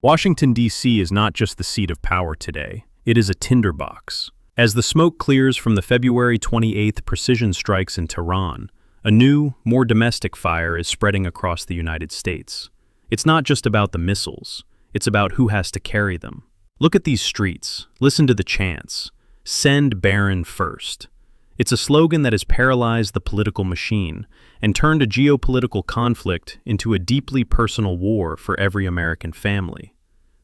Washington, D.C. is not just the seat of power today, it is a tinderbox. As the smoke clears from the February 28th precision strikes in Tehran, a new, more domestic fire is spreading across the United States. It's not just about the missiles, it's about who has to carry them. Look at these streets, listen to the chants. Send Barron first. It's a slogan that has paralyzed the political machine and turned a geopolitical conflict into a deeply personal war for every American family.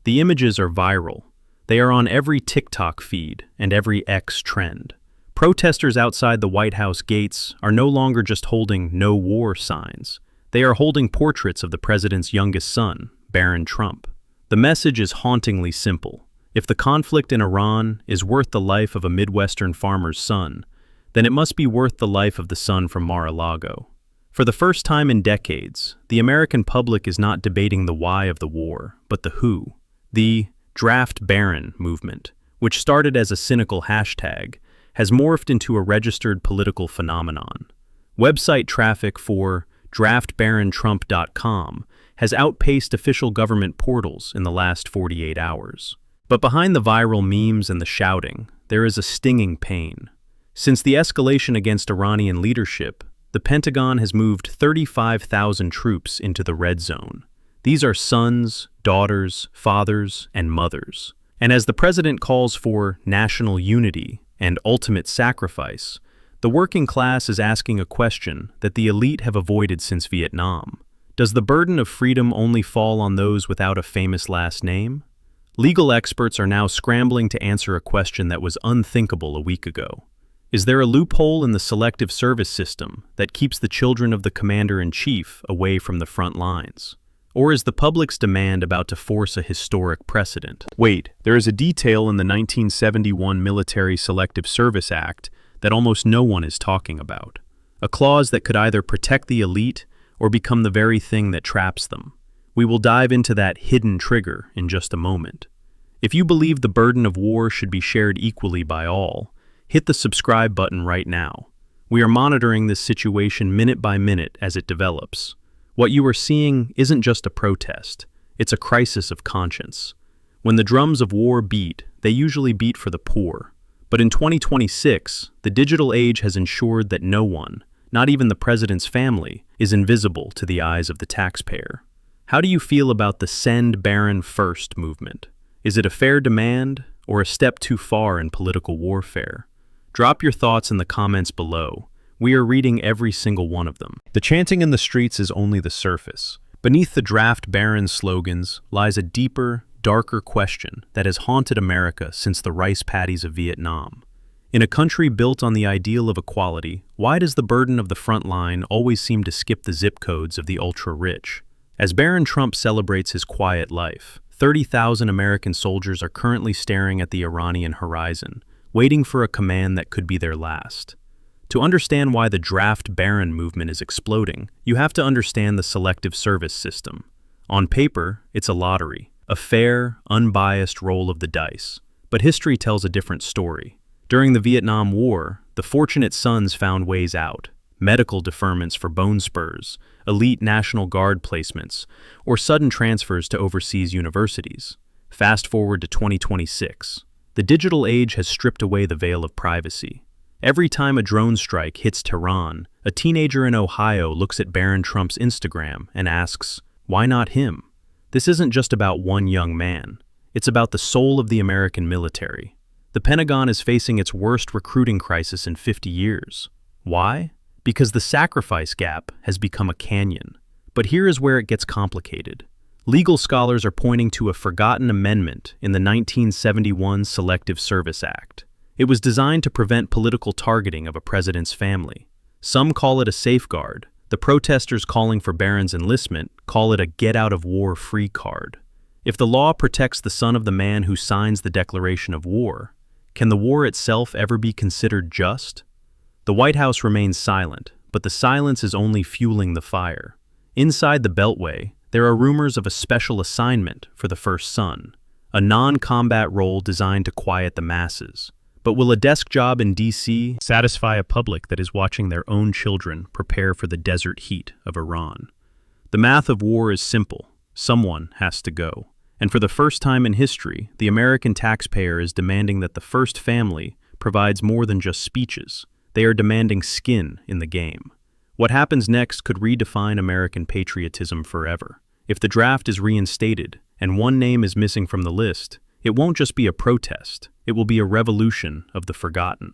The images are viral. They are on every TikTok feed and every X trend. Protesters outside the White House gates are no longer just holding "no war" signs. They are holding portraits of the president's youngest son, Barron Trump. The message is hauntingly simple. If the conflict in Iran is worth the life of a Midwestern farmer's son, then it must be worth the life of the son from Mar-a-Lago. For the first time in decades, the American public is not debating the why of the war, but the who. The Draft Barron movement, which started as a cynical hashtag, has morphed into a registered political phenomenon. Website traffic for draftbarrontrump.com has outpaced official government portals in the last 48 hours. But behind the viral memes and the shouting, there is a stinging pain. Since the escalation against Iranian leadership, the Pentagon has moved 35,000 troops into the red zone. These are sons, daughters, fathers, and mothers. And as the president calls for national unity and ultimate sacrifice, the working class is asking a question that the elite have avoided since Vietnam. Does the burden of freedom only fall on those without a famous last name? Legal experts are now scrambling to answer a question that was unthinkable a week ago. Is there a loophole in the Selective Service system that keeps the children of the commander-in-chief away from the front lines? Or is the public's demand about to force a historic precedent? Wait, there is a detail in the 1971 Military Selective Service Act that almost no one is talking about. A clause that could either protect the elite or become the very thing that traps them. We will dive into that hidden trigger in just a moment. If you believe the burden of war should be shared equally by all, hit the subscribe button right now. We are monitoring this situation minute by minute as it develops. What you are seeing isn't just a protest, it's a crisis of conscience. When the drums of war beat, they usually beat for the poor. But in 2026, the digital age has ensured that no one, not even the president's family, is invisible to the eyes of the taxpayer. How do you feel about the Send Barron First movement? Is it a fair demand or a step too far in political warfare? Drop your thoughts in the comments below. We are reading every single one of them. The chanting in the streets is only the surface. Beneath the Draft Barron slogans lies a deeper, darker question that has haunted America since the rice paddies of Vietnam. In a country built on the ideal of equality, why does the burden of the front line always seem to skip the zip codes of the ultra-rich? As Barron Trump celebrates his quiet life, 30,000 American soldiers are currently staring at the Iranian horizon, waiting for a command that could be their last. To understand why the Draft Barron movement is exploding, you have to understand the Selective Service system. On paper, it's a lottery, a fair, unbiased roll of the dice. But history tells a different story. During the Vietnam War, the fortunate sons found ways out. Medical deferments for bone spurs, elite National Guard placements, or sudden transfers to overseas universities. Fast forward to 2026. The digital age has stripped away the veil of privacy. Every time a drone strike hits Tehran, a teenager in Ohio looks at Barron Trump's Instagram and asks, why not him? This isn't just about one young man. It's about the soul of the American military. The Pentagon is facing its worst recruiting crisis in 50 years. Why? Because the sacrifice gap has become a canyon. But here is where it gets complicated. Legal scholars are pointing to a forgotten amendment in the 1971 Selective Service Act. It was designed to prevent political targeting of a president's family. Some call it a safeguard. The protesters calling for Barron's enlistment call it a get-out-of-war-free card. If the law protects the son of the man who signs the declaration of war, can the war itself ever be considered just? The White House remains silent, but the silence is only fueling the fire. Inside the Beltway, there are rumors of a special assignment for the first son, a non-combat role designed to quiet the masses. But will a desk job in D.C. satisfy a public that is watching their own children prepare for the desert heat of Iran? The math of war is simple. Someone has to go. And for the first time in history, the American taxpayer is demanding that the first family provides more than just speeches. They are demanding skin in the game. What happens next could redefine American patriotism forever. If the draft is reinstated and one name is missing from the list, it won't just be a protest, it will be a revolution of the forgotten.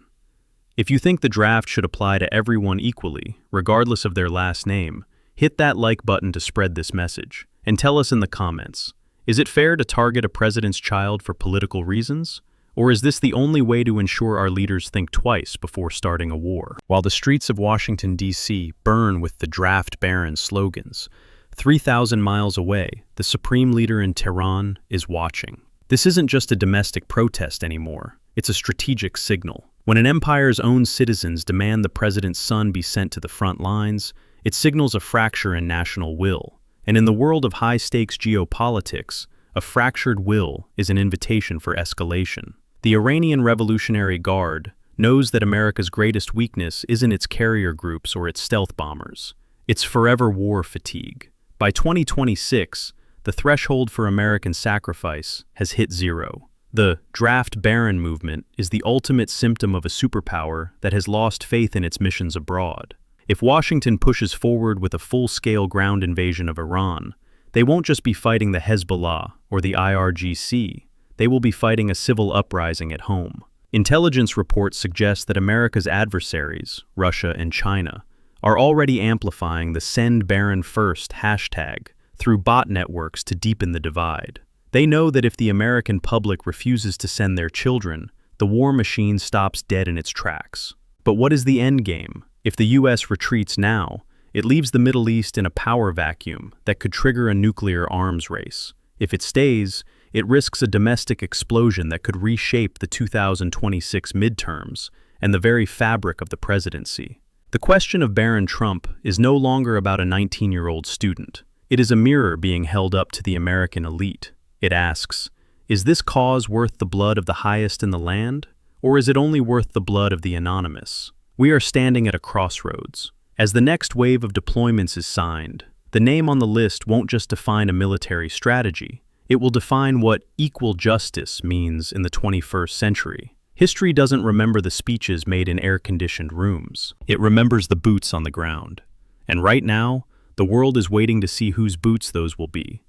If you think the draft should apply to everyone equally, regardless of their last name, hit that like button to spread this message, and tell us in the comments, is it fair to target a president's child for political reasons? Or is this the only way to ensure our leaders think twice before starting a war? While the streets of Washington, D.C. burn with the Draft Barron slogans, 3,000 miles away, the supreme leader in Tehran is watching. This isn't just a domestic protest anymore, it's a strategic signal. When an empire's own citizens demand the president's son be sent to the front lines, it signals a fracture in national will. And in the world of high-stakes geopolitics, a fractured will is an invitation for escalation. The Iranian Revolutionary Guard knows that America's greatest weakness isn't its carrier groups or its stealth bombers. It's forever war fatigue. By 2026, the threshold for American sacrifice has hit zero. The Draft Barron movement is the ultimate symptom of a superpower that has lost faith in its missions abroad. If Washington pushes forward with a full-scale ground invasion of Iran, they won't just be fighting the Hezbollah or the IRGC, they will be fighting a civil uprising at home. Intelligence reports suggest that America's adversaries, Russia and China, are already amplifying the Send Barron First hashtag through bot networks to deepen the divide. They know that if the American public refuses to send their children, the war machine stops dead in its tracks. But what is the end game? If the U.S. retreats now, it leaves the Middle East in a power vacuum that could trigger a nuclear arms race. If it stays, it risks a domestic explosion that could reshape the 2026 midterms and the very fabric of the presidency. The question of Barron Trump is no longer about a 19-year-old student. It is a mirror being held up to the American elite. It asks, is this cause worth the blood of the highest in the land, or is it only worth the blood of the anonymous? We are standing at a crossroads. As the next wave of deployments is signed, the name on the list won't just define a military strategy, it will define what equal justice means in the 21st century. History doesn't remember the speeches made in air-conditioned rooms. It remembers the boots on the ground. And right now, the world is waiting to see whose boots those will be.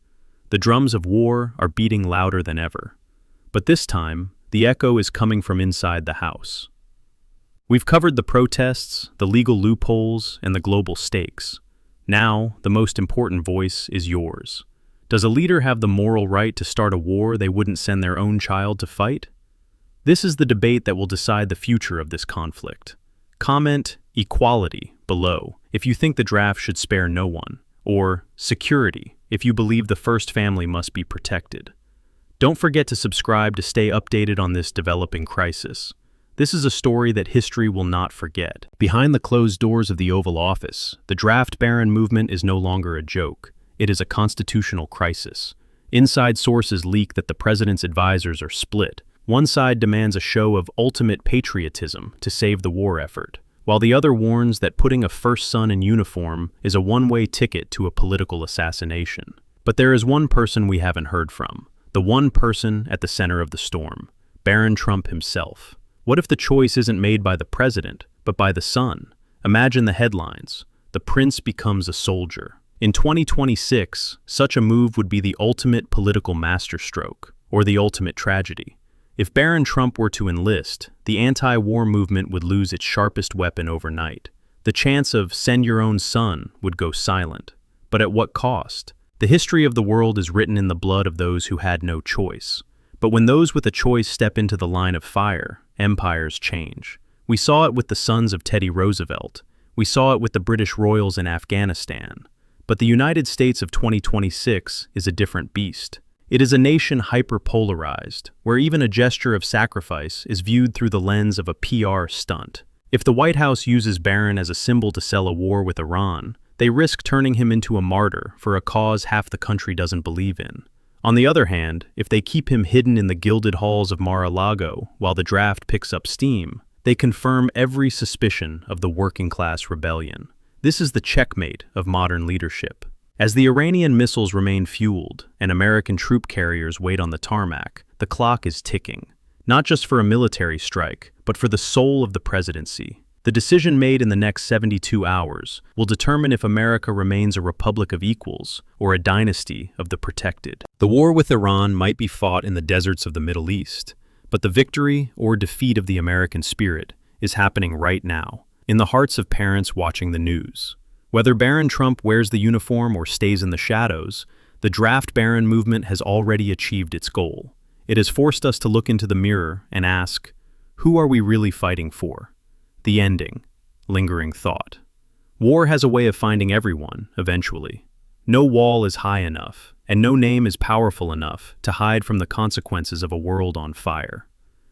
The drums of war are beating louder than ever. But this time, the echo is coming from inside the house. We've covered the protests, the legal loopholes, and the global stakes. Now, the most important voice is yours. Does a leader have the moral right to start a war they wouldn't send their own child to fight? This is the debate that will decide the future of this conflict. Comment equality below if you think the draft should spare no one, or security if you believe the first family must be protected. Don't forget to subscribe to stay updated on this developing crisis. This is a story that history will not forget. Behind the closed doors of the Oval Office, the Draft Barron movement is no longer a joke. It is a constitutional crisis. Inside sources leak that the president's advisors are split. One side demands a show of ultimate patriotism to save the war effort, while the other warns that putting a first son in uniform is a one-way ticket to a political assassination. But there is one person we haven't heard from, the one person at the center of the storm, Barron Trump himself. What if the choice isn't made by the president, but by the son? Imagine the headlines. The prince becomes a soldier. In 2026, such a move would be the ultimate political masterstroke, or the ultimate tragedy. If Barron Trump were to enlist, the anti-war movement would lose its sharpest weapon overnight. The chance of send your own son would go silent. But at what cost? The history of the world is written in the blood of those who had no choice. But when those with a choice step into the line of fire, empires change. We saw it with the sons of Teddy Roosevelt. We saw it with the British royals in Afghanistan. But the United States of 2026 is a different beast. It is a nation hyper-polarized, where even a gesture of sacrifice is viewed through the lens of a PR stunt. If the White House uses Barron as a symbol to sell a war with Iran, they risk turning him into a martyr for a cause half the country doesn't believe in. On the other hand, if they keep him hidden in the gilded halls of Mar-a-Lago while the draft picks up steam, they confirm every suspicion of the working-class rebellion. This is the checkmate of modern leadership. As the Iranian missiles remain fueled and American troop carriers wait on the tarmac, the clock is ticking, not just for a military strike, but for the soul of the presidency. The decision made in the next 72 hours will determine if America remains a republic of equals or a dynasty of the protected. The war with Iran might be fought in the deserts of the Middle East, but the victory or defeat of the American spirit is happening right now, in the hearts of parents watching the news. Whether Barron Trump wears the uniform or stays in the shadows, the draft Barron movement has already achieved its goal. It has forced us to look into the mirror and ask, who are we really fighting for? The ending, lingering thought. War has a way of finding everyone, eventually. No wall is high enough, and no name is powerful enough to hide from the consequences of a world on fire.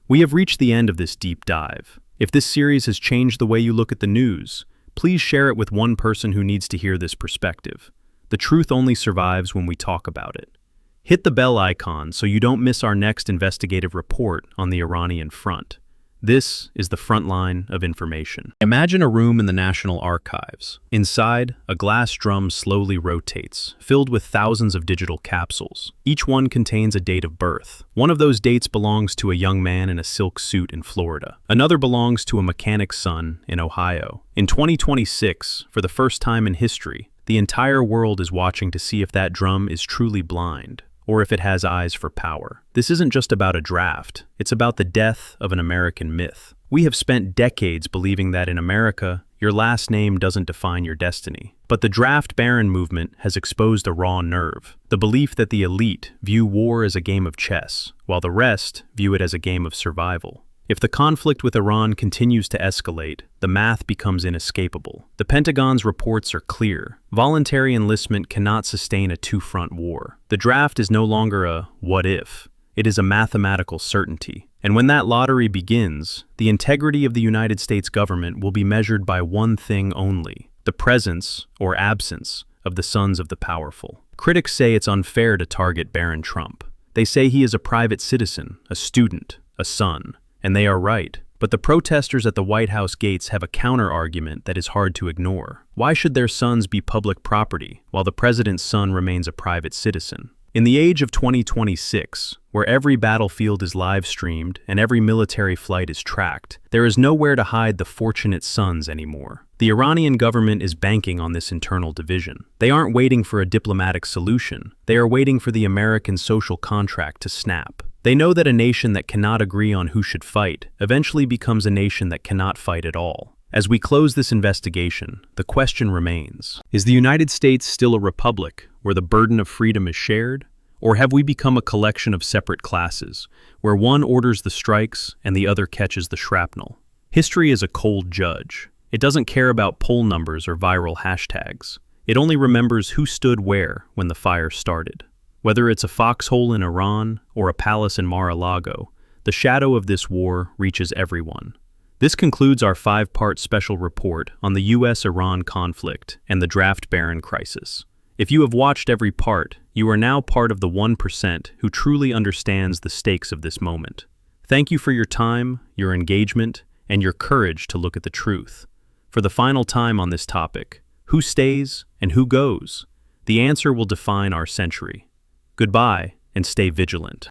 We have reached the end of this deep dive. If this series has changed the way you look at the news, please share it with one person who needs to hear this perspective. The truth only survives when we talk about it. Hit the bell icon so you don't miss our next investigative report on the Iranian front. This is the front line of information. Imagine a room in the National Archives. Inside, a glass drum slowly rotates, filled with thousands of digital capsules. Each one contains a date of birth. One of those dates belongs to a young man in a silk suit in Florida. Another belongs to a mechanic's son in Ohio. In 2026, for the first time in history, the entire world is watching to see if that drum is truly blind, or if it has eyes for power. This isn't just about a draft, it's about the death of an American myth. We have spent decades believing that in America, your last name doesn't define your destiny. But the draft Barron movement has exposed a raw nerve, the belief that the elite view war as a game of chess, while the rest view it as a game of survival. If the conflict with Iran continues to escalate, the math becomes inescapable. The Pentagon's reports are clear. Voluntary enlistment cannot sustain a two-front war. The draft is no longer a what if. It is a mathematical certainty. And when that lottery begins, the integrity of the United States government will be measured by one thing only: the presence or absence of the sons of the powerful. Critics say it's unfair to target Barron Trump. They say he is a private citizen, a student, a son. And they are right. But the protesters at the White House gates have a counter-argument that is hard to ignore. Why should their sons be public property, while the president's son remains a private citizen? In the age of 2026, where every battlefield is live-streamed and every military flight is tracked, there is nowhere to hide the fortunate sons anymore. The Iranian government is banking on this internal division. They aren't waiting for a diplomatic solution. They are waiting for the American social contract to snap. They know that a nation that cannot agree on who should fight eventually becomes a nation that cannot fight at all. As we close this investigation, the question remains: is the United States still a republic where the burden of freedom is shared? Or have we become a collection of separate classes, where one orders the strikes and the other catches the shrapnel? History is a cold judge. It doesn't care about poll numbers or viral hashtags. It only remembers who stood where when the fire started. Whether it's a foxhole in Iran or a palace in Mar-a-Lago, the shadow of this war reaches everyone. This concludes our 5-part special report on the U.S.-Iran conflict and the draft Barron crisis. If you have watched every part, you are now part of the 1% who truly understands the stakes of this moment. Thank you for your time, your engagement, and your courage to look at the truth. For the final time on this topic, who stays and who goes? The answer will define our century. Goodbye, and stay vigilant.